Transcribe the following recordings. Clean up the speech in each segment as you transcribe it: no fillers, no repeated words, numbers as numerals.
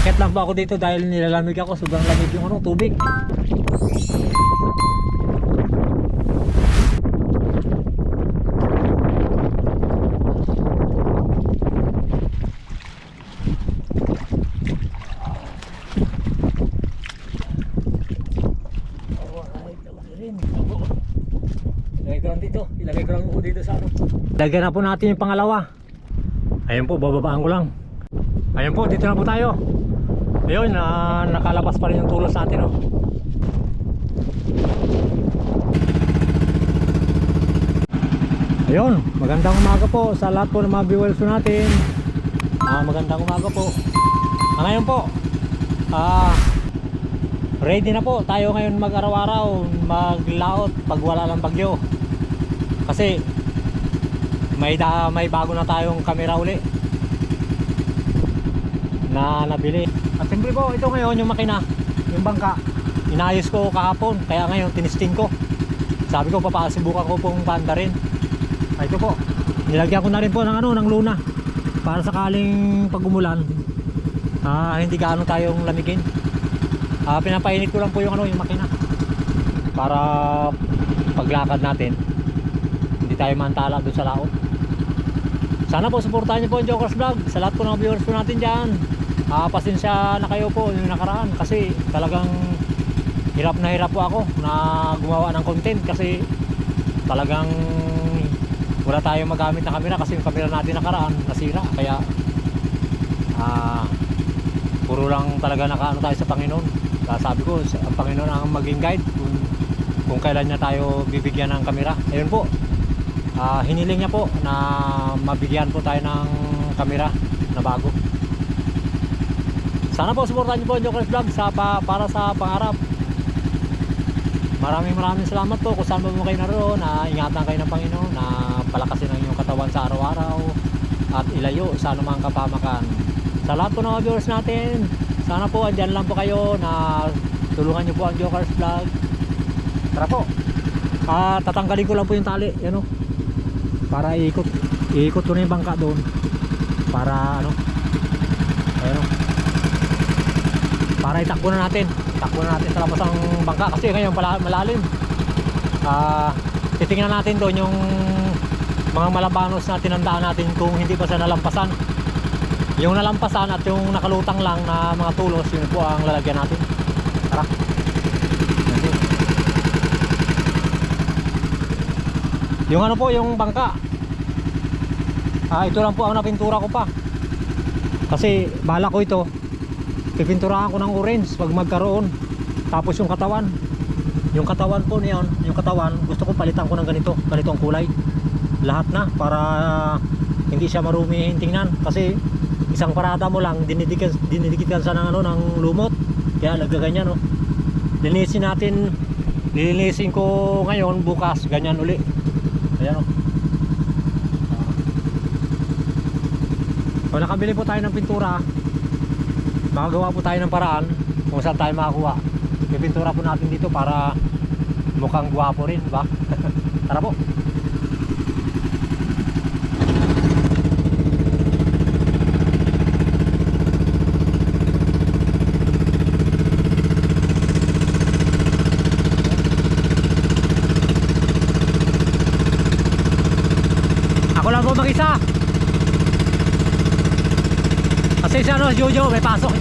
Akit lang po ako dito dahil nilalamig ako. Sobrang lamig yung ano, tubig. Ilagay ko lang po dito sa ano. Lagyan na po natin yung pangalawa. Ayun po, bababaan ko lang. Ayun po, dito na po tayo. Ayun, nakalabas pa rin yung tulos natin, oh. Ayun, magandang umaga po sa lahat po ng mga viewers natin. Magandang umaga po. Ngayon po, ready na po tayo ngayon mag-araw-araw, maglaot pag wala ng bagyo. Kasi may bago na tayong camera uli na nabili. At siyempre po, ito ngayon yung makina, yung bangka, inayos ko kahapon, kaya ngayon tinisting ko. Sabi ko papasubukan ko pong banda rin. Ito po, nilagyan ko na rin po ng ano, ng luna para sakaling pag umulan hindi gaano tayong lamigin. Pinapainit ko lang po yung ano, yung makina para paglakad natin hindi tayo mantala doon sa laot. Sana po suportahan niyo po ang Jokers Vlog sa lahat po ng viewers po natin dyan. Pasensya na kayo po yung nakaraan kasi talagang hirap na hirap po ako na gumawa ng content kasi talagang wala tayong magamit na camera kasi yung camera natin nakaraan nasira, kaya puro lang talaga nakaano tayo sa Panginoon. Kaya sabi ko ang Panginoon ang maging guide kung kailan niya tayo bibigyan ng camera. Ayun po, hiniling niya po na mabigyan po tayo ng camera na bago. Sana po suportahan niyo po ang Jokers Vlog para sa pangarap. Maraming salamat po kung saan mo kayo naroon. Ingatan kayo ng Panginoon na palakasin ang inyong katawan sa araw-araw at ilayo sa anumang kapamakan. Sa lahat po ng mga viewers natin, sana po andyan lang po kayo na tulungan niyo po ang Jokers Vlog. Tara po, tatanggalin ko lang po yung tali, yan o, para iikot ko na yung bangka doon para ano, ayun o, para itakbo na natin sa labas ng bangka kasi ngayon malalim. Titingnan natin doon yung mga malabanos na tinandaan natin kung hindi pa sa nalampasan. Yung nalampasan at yung nakalutang lang na mga tulos, yun po ang lalagyan natin. Tara. Yung ano po, yung bangka, ito lang po ang napintura ko pa kasi bala ko ito pipinturahan ko ng orange pag magkaroon. Tapos yung katawan po niyan, yung katawan gusto ko palitan ko ng ganitong kulay lahat na para hindi siya marumi tingnan kasi isang parada mo lang dinidikit sa ng ano, ng lumot, kaya naggaganyan no. Lilinisin ko ngayon, bukas ganyan uli. Ayan o. Kung nakabili po tayo ng pintura, makagawa po tayo ng paraan kung saan tayo makakuha. Pipintura po natin dito para mukhang guwapo rin, ba? Tara po. Ako lang po mag-isa. Kasi si ano, Jojo, may pasok,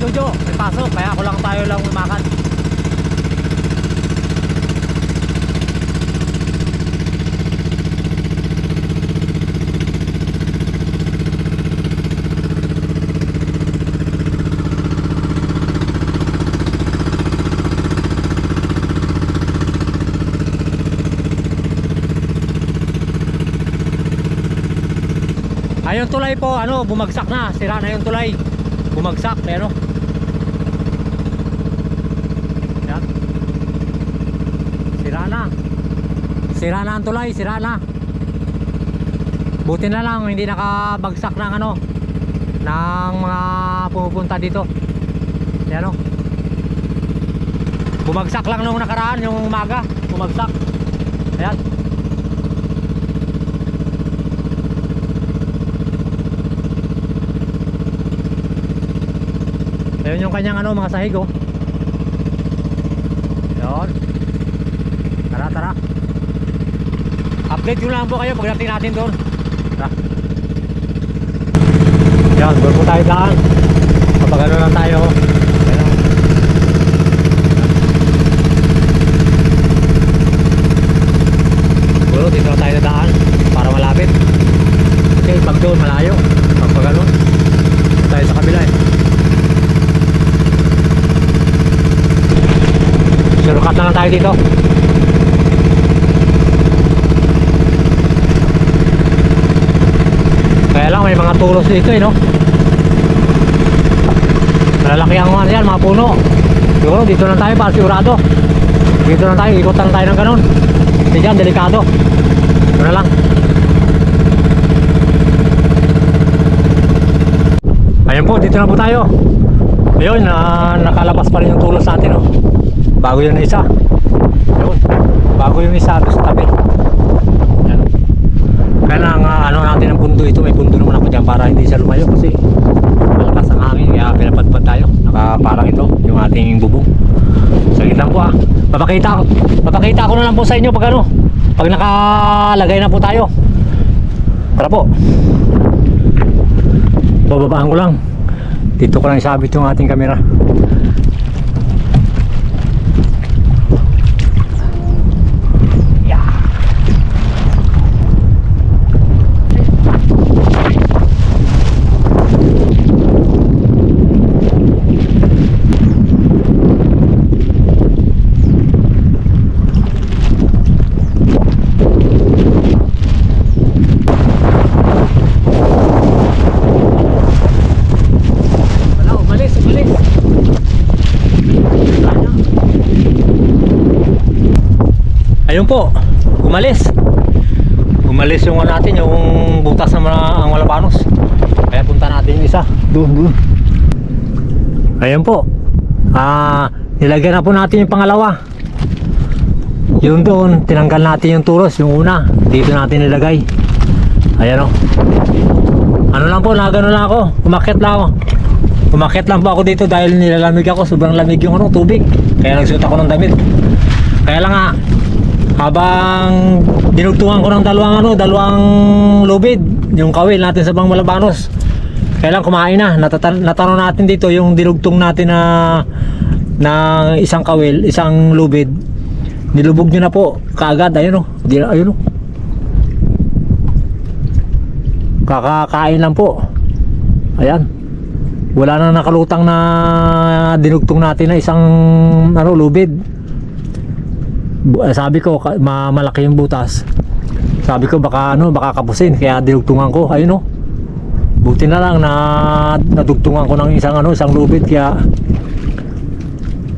kaya ako lang tayo lang umakan. Ayun tulay po, ano, bumagsak na, sira na yung tulay. Bumagsak, pero yan. Sira na ang tulay, sira na. Buti na lang hindi nakabagsak ng ano, ng mga pumupunta dito. Yan o. Bumagsak lang nung nakaraan, yung umaga, bumagsak. Ayan. Ayun yung kanyang ano, mga sahig oh. Yun. Tara, tara. Update ko lang po kayo pagdating natin doon. Tara. Yan, doon po tayo daan. Kapag ano lang tayo. Ayan. Siguro dito lang tayo daan para malapit. Kasi pag doon malayo. Pag ano, tayo sa kabila eh. Shortcut na lang tayo dito. Kaya lang may mga tulos dito eh, no? Malalaki ang mga yan, mga puno. Siguro dito lang tayo para sigurado. Dito lang tayo, ikot lang tayo ng ganun. Hindi dyan, delikado. Ito na lang. Ayun po, dito na po tayo. Ayun, nakalabas pa rin yung tulos natin, no? Bago yung isa. Ayun, bago yung isa doon sa tabi. Ayan. Kaya lang, ano natin ang pundo ito. May pundo naman ako dyan para hindi siya lumayo. Kasi malakas ang hangin, kaya pinapadpad tayo. Nakaparang ito, yung ating bubong. Saglit lang po Papakita ko na lang po sa inyo pag ano, pag nakalagay na po tayo. Tara po. Bababaan ko lang. Dito ko lang isabit yung ating camera. Ayun po, umalis yung ano natin, yung butas na ang Malabanos. Kaya punta natin yung isa doon. Ayun po, nilagyan na po natin yung pangalawa. Yung doon, tinanggal natin yung tulos. Yung una, dito natin nilagay. Ayan o. Ano lang po, nagano lang ako, umakyat lang po ako dito dahil nilalamig ako. Sobrang lamig yung ano, tubig. Kaya nagsuot ako ng damit. Kaya lang nga, habang dinugtungan ko ng dalawang lubid, yung kawil natin sa Bang Malabanos. Kaya lang kumain na. Natanong natin dito yung dinugtong natin na isang kawil, isang lubid. Nilubog nyo na po kaagad. Ayun o. Ayun o. Kakakain lang po. Ayan. Wala na nakalutang na dinugtong natin na isang lubid. Sabi ko malaki yung butas. Sabi ko baka kapusin, kaya dinugtungan ko. Ayun o. Buti na lang na nadugtungan ko ng isang lubid, kaya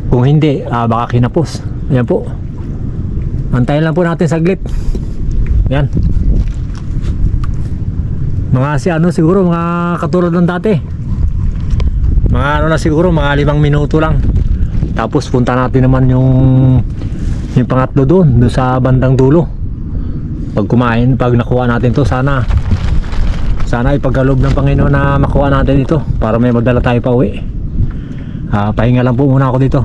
kung hindi baka kinapos. Ayan po. Antayin lang po natin saglit. Ayan. Mga siguro mga katulad ng dati. Mga na siguro mga 5 minuto lang. Tapos punta natin naman yung pangatlo doon sa bandang dulo. Pag nakuha natin to, sana ipagkaloob ng Panginoon na makuha natin ito para may magdala tayo pa uwi. Pahinga lang po muna ako dito.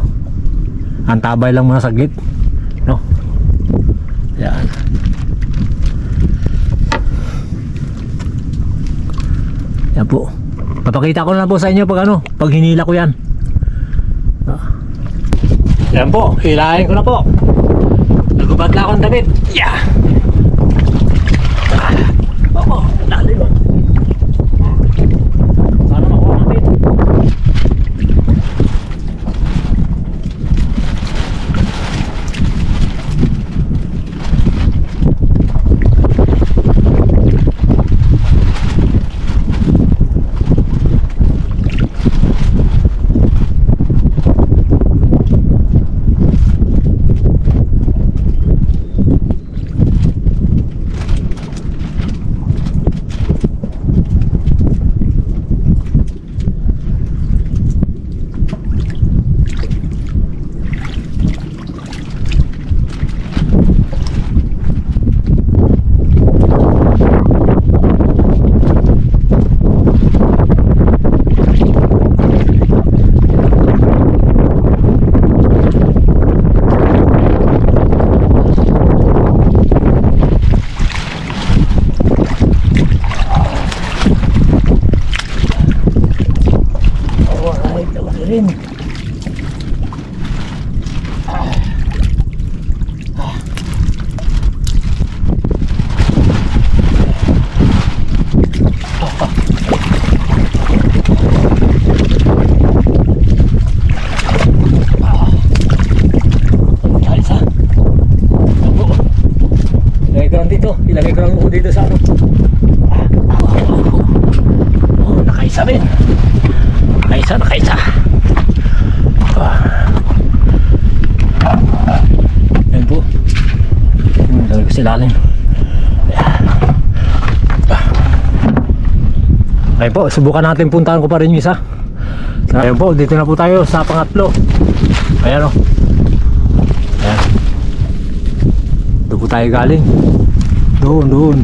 Antabay lang muna saglit, no? Yan. Yan po. Papakita ko na lang po sa inyo pag hinila ko yan. Yan po, hilahin ko na po. Nagubad na akong damit. Yeah! Opo, lalim. Sana makuha natin. rin. Ilagay ko lang ako dito sa ano. Oh, nakaisa rin. Nakaisa. Ayan po. Ilagay ko sa ilalim. Ayan po, subukan natin puntahan ko pa rin yung isa. Ayan po, dito na po tayo sa pangatlo. Ayan o. Ayan. Doon po tayo galing. Doon.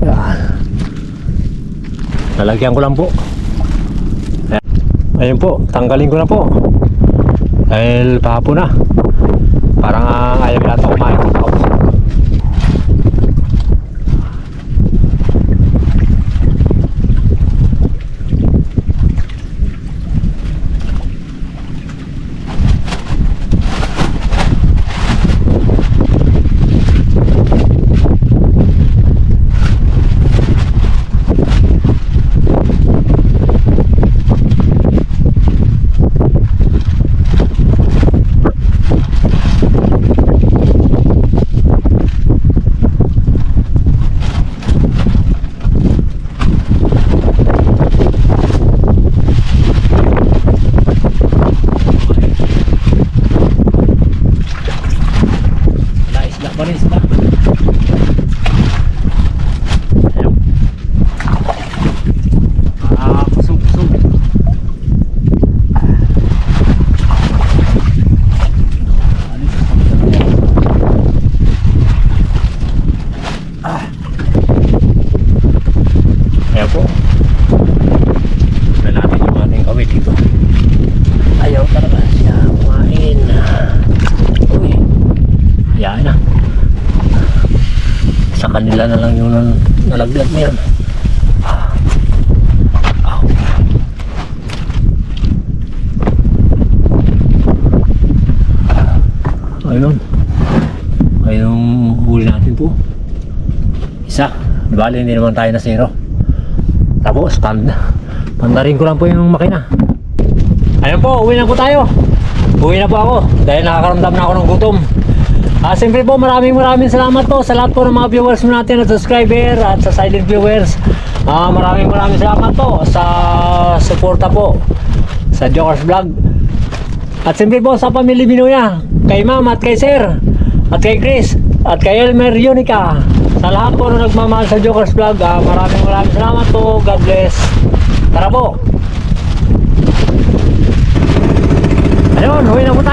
Ayan. Lalagyan ko lang po. Ayan. Ayun po, tanggalin ko na po. Dahil pahapon na. Parang ayaw yata kumain. Kanila na lang yung nalaglag na yan. Ayun huli natin po. Isa. Bali hindi naman tayo na zero. Tapos pandarin ko lang po yung makina. Ayun po, uwi na po tayo. Uwi na po ako dahil nakakaramdam na ako ng gutom. Siyempre po maraming salamat po sa lahat po ng mga viewers natin at subscriber at sa silent viewers. Maraming salamat po sa suporta po sa Jokers Vlog. At siyempre po sa pamilya Binoya, kay Ma'am at kay Sir at kay Chris at kay Elmer Yunica. Sa lahat po na nagmamahal sa Jokers Vlog, maraming salamat po. God bless. Tara po. Ayun, uwi na po tayo.